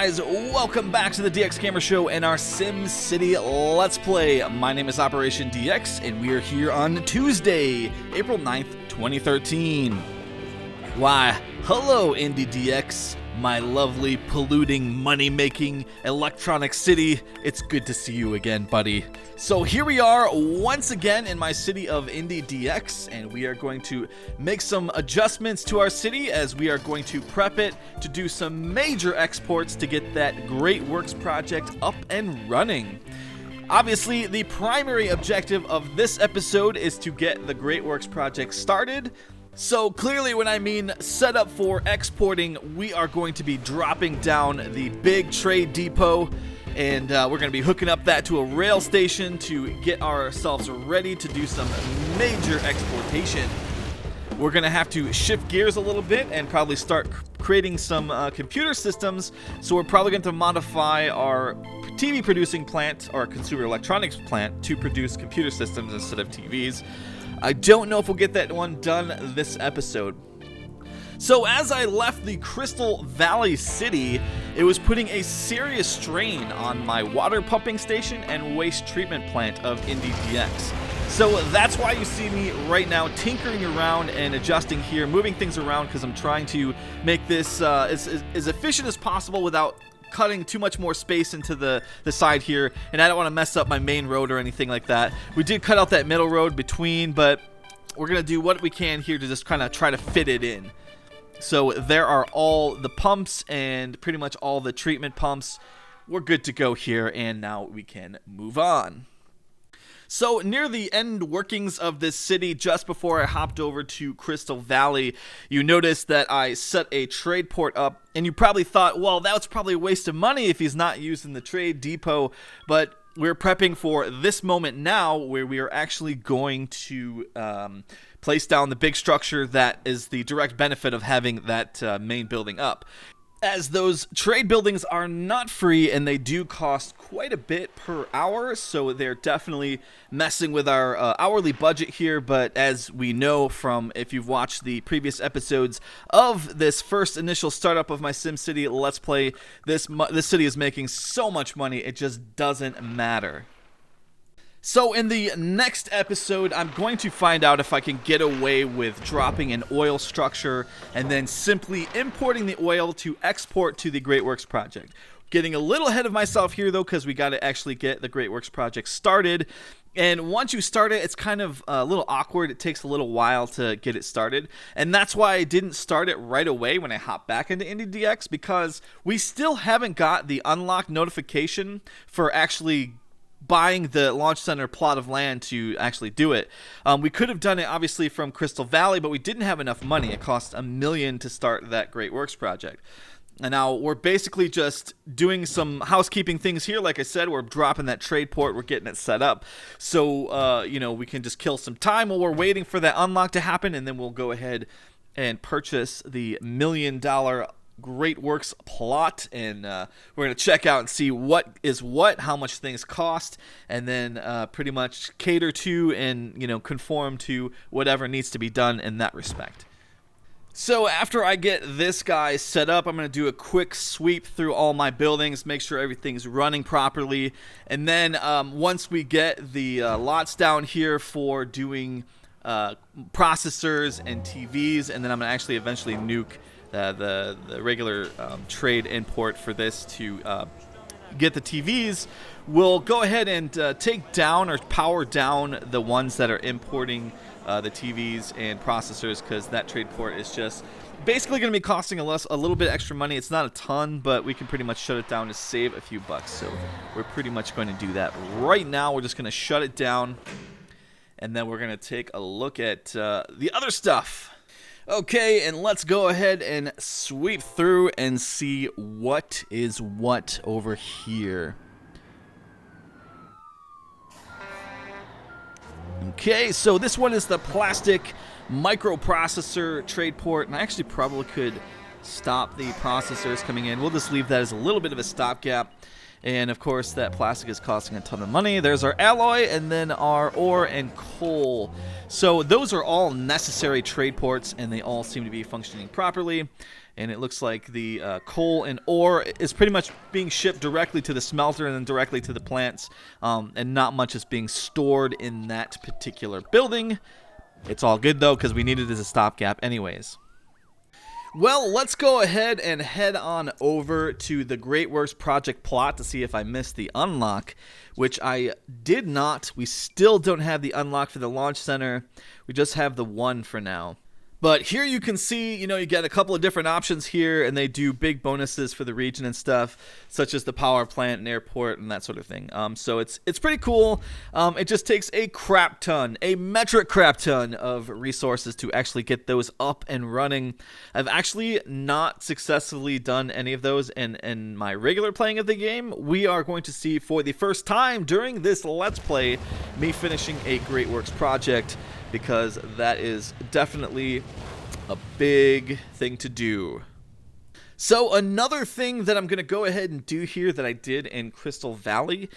guys? Welcome back to the DX Camera Show and our Simcity Let's Play. My name is OperationDx, and we are here on Tuesday, April 9th, 2013. Why, hello IndieDX, my lovely, polluting, money-making electronic city. It's good to see you again, buddy. So here we are once again in my city of IndieDX, and we are going to make some adjustments to our city as we are going to prep it to do some major exports to get that Great Works project up and running. Obviously, the primary objective of this episode is to get the Great Works project started. So clearly when I mean set up for exporting, we are going to be dropping down the big trade depot, and we're going to be hooking up that to a rail station to get ourselves ready to do some major exportation. We're going to have to shift gears a little bit and probably start creating some computer systems. So we're probably going to modify our TV producing plant, our consumer electronics plant, to produce computer systems instead of TVs. I don't know if we'll get that one done this episode. So as I left the Crystal Valley City, it was putting a serious strain on my water pumping station and waste treatment plant of IndieDX. So that's why you see me right now tinkering around and adjusting here, moving things around, because I'm trying to make this as efficient as possible without cutting too much more space into the side here, and I don't want to mess up my main road or anything like that. We did cut out that middle road between, but we're going to do what we can here to just kind of try to fit it in. So there are all the pumps and pretty much all the treatment pumps. We're good to go here, and now we can move on. So near the end workings of this city, just before I hopped over to Crystal Valley, you noticed that I set a trade port up, and you probably thought, well, that's probably a waste of money if he's not using the trade depot, but we're prepping for this moment now where we are actually going to place down the big structure that is the direct benefit of having that main building up. As those trade buildings are not free and they do cost quite a bit per hour, so they're definitely messing with our hourly budget here. But as we know from if you've watched the previous episodes of this first initial startup of my SimCity Let's Play, this city is making so much money it just doesn't matter. So in the next episode, I'm going to find out if I can get away with dropping an oil structure and then simply importing the oil to export to the Great Works project. Getting a little ahead of myself here, though, because we got to actually get the Great Works project started. And once you start it, it's kind of a little awkward. It takes a little while to get it started. And that's why I didn't start it right away when I hopped back into IndieDX, because we still haven't got the unlock notification for actually buying the launch center plot of land to actually do it. We could have done it obviously from Crystal Valley, but we didn't have enough money. It cost $1 million to start that Great Works project. And now we're basically just doing some housekeeping things here. Like I said, we're dropping that trade port. We're getting it set up. So, we can just kill some time while we're waiting for that unlock to happen. And then we'll go ahead and purchase the $1 million Great Works plot, and we're going to check out and see what is what, how much things cost, and then pretty much cater to and conform to whatever needs to be done in that respect. So after I get this guy set up, I'm going to do a quick sweep through all my buildings, make sure everything's running properly, and then once we get the lots down here for doing processors and TVs, and then I'm going to actually eventually nuke the regular trade import for this to get the TVs. We'll go ahead and take down or power down the ones that are importing the TVs and processors, because that trade port is just basically going to be costing us a little bit extra money. It's not a ton, but we can pretty much shut it down to save a few bucks. So we're pretty much going to do that right now. We're just going to shut it down, and then we're going to take a look at the other stuff. Okay, and let's go ahead and sweep through and see what is what over here. Okay, so this one is the plastic microprocessor trade port, and I actually probably could stop the processors coming in. We'll just leave that as a little bit of a stopgap. And of course, that plastic is costing a ton of money. There's our alloy, and then our ore and coal. So those are all necessary trade ports, and they all seem to be functioning properly. And it looks like the coal and ore is pretty much being shipped directly to the smelter and then directly to the plants. And not much is being stored in that particular building. It's all good, though, because we need it as a stopgap anyways. Well, let's go ahead and head on over to the Great Works project plot to see if I missed the unlock, which I did not. We still don't have the unlock for the launch center. We just have the one for now. But here you can see, you get a couple of different options here, and they do big bonuses for the region and stuff, such as the power plant and airport and that sort of thing. So it's pretty cool. It just takes a crap ton, a metric crap ton of resources to actually get those up and running. I've actually not successfully done any of those in my regular playing of the game. We are going to see for the first time during this Let's Play me finishing a Great Works project, because that is definitely a big thing to do. So another thing that I'm going to go ahead and do here that I did in Crystal Valley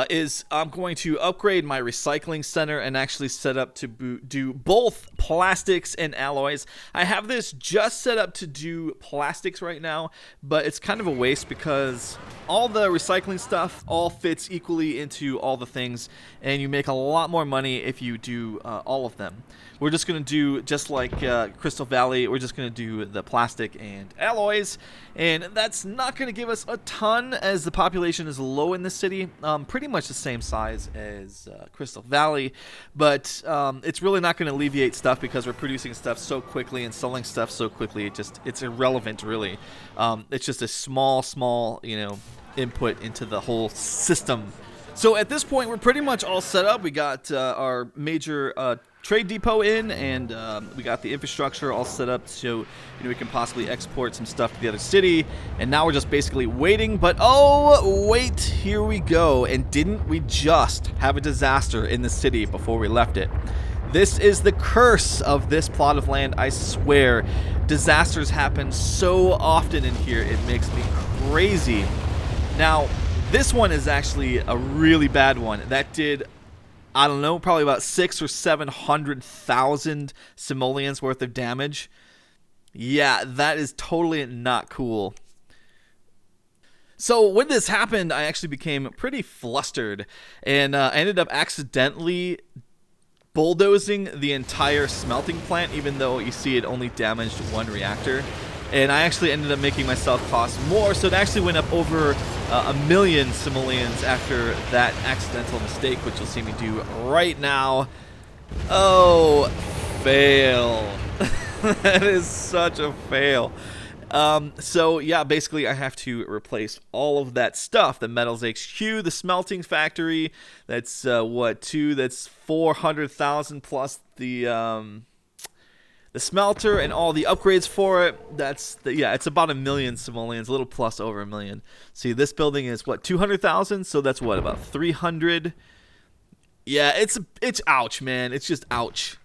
is I'm going to upgrade my recycling center and actually set up to do both plastics and alloys. I have this just set up to do plastics right now, but it's kind of a waste because all the recycling stuff all fits equally into all the things, and you make a lot more money if you do all of them. We're just going to do, just like Crystal Valley, we're just going to do the plastic and alloys, and that's not going to give us a ton as the population is low in the city, pretty much the same size as Crystal Valley, but it's really not going to alleviate stuff because we're producing stuff so quickly and selling stuff so quickly. It's irrelevant, really. It's just a small, input into the whole system. So at this point, we're pretty much all set up. We got our major trade depot in, and we got the infrastructure all set up so we can possibly export some stuff to the other city. And now we're just basically waiting. But oh wait, here we go. And didn't we just have a disaster in the city before we left it? This is the curse of this plot of land, I swear. Disasters happen so often in here, it makes me crazy. Now, this one is actually a really bad one. That did, I don't know, probably about 600,000 or 700,000 simoleons worth of damage. Yeah, that is totally not cool. So when this happened, I actually became pretty flustered, and I ended up accidentally bulldozing the entire smelting plant, even though you see it only damaged one reactor. And I actually ended up making myself cost more, so it actually went up over 1 million simoleons after that accidental mistake, which you'll see me do right now. Oh, fail. That is such a fail. So yeah, basically I have to replace all of that stuff. The Metals HQ, the smelting factory, that's that's 400,000 plus the smelter and all the upgrades for it. It's about 1 million simoleons, a little plus over 1 million. See, this building is 200,000, so that's about 300. Yeah, it's ouch, man. It's just ouch.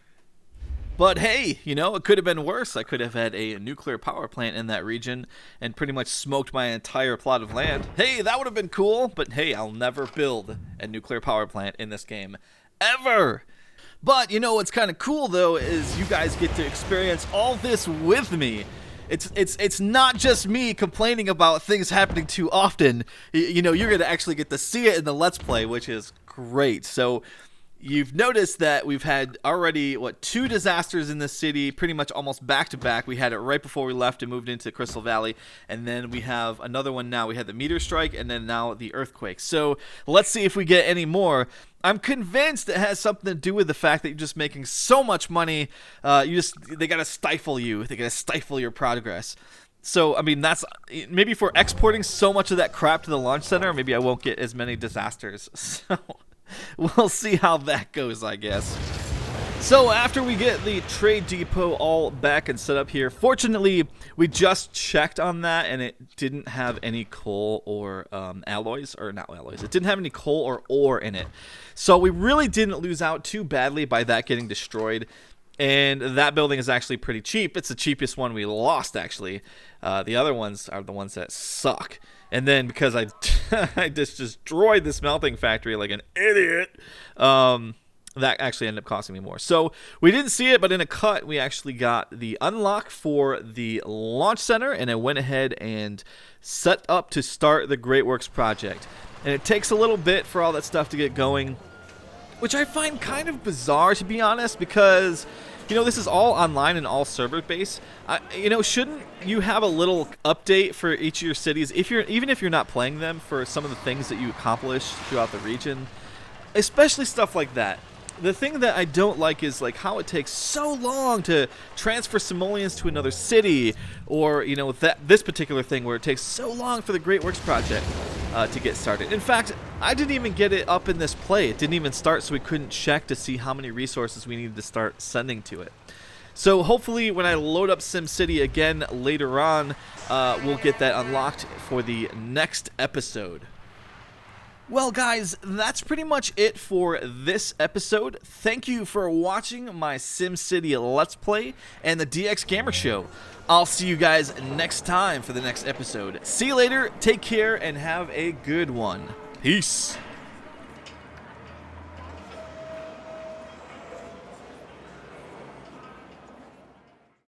But hey, it could have been worse. I could have had a nuclear power plant in that region and pretty much smoked my entire plot of land. Hey, that would have been cool, but hey, I'll never build a nuclear power plant in this game. Ever! But what's kind of cool though is you guys get to experience all this with me. It's not just me complaining about things happening too often. You're going to actually get to see it in the Let's Play, which is great. So you've noticed that we've had already, 2 disasters in this city, pretty much almost back to back. We had it right before we left and moved into Crystal Valley, and then we have another one now. We had the meteor strike, and then now the earthquake. So let's see if we get any more. I'm convinced it has something to do with the fact that you're just making so much money. They gotta stifle you. They gotta stifle your progress. So, I mean, that's maybe if we're exporting so much of that crap to the launch center, maybe I won't get as many disasters. So we'll see how that goes, I guess. So after we get the trade depot all back and set up here, fortunately, we just checked on that and it didn't have any coal or alloys, or not alloys. It didn't have any coal or ore in it. So we really didn't lose out too badly by that getting destroyed. And that building is actually pretty cheap. It's the cheapest one we lost, actually. The other ones are the ones that suck. And then because I just destroyed the smelting factory like an idiot, that actually ended up costing me more. So we didn't see it, but in a cut, we actually got the unlock for the launch center, and I went ahead and set up to start the Great Works project. And it takes a little bit for all that stuff to get going, which I find kind of bizarre, to be honest, because, you know, this is all online and all server-based. You know, shouldn't you have a little update for each of your cities, even if you're not playing them, for some of the things that you accomplish throughout the region, especially stuff like that? The thing that I don't like is like how it takes so long to transfer simoleons to another city, or, you know, this particular thing where it takes so long for the Great Works project to get started. In fact, I didn't even get it up in this play. It didn't even start, so we couldn't check to see how many resources we needed to start sending to it. So hopefully when I load up SimCity again later on, we'll get that unlocked for the next episode. Well, guys, that's pretty much it for this episode. Thank you for watching my SimCity Let's Play and the DX Gamer Show. I'll see you guys next time for the next episode. See you later, take care, and have a good one. Peace.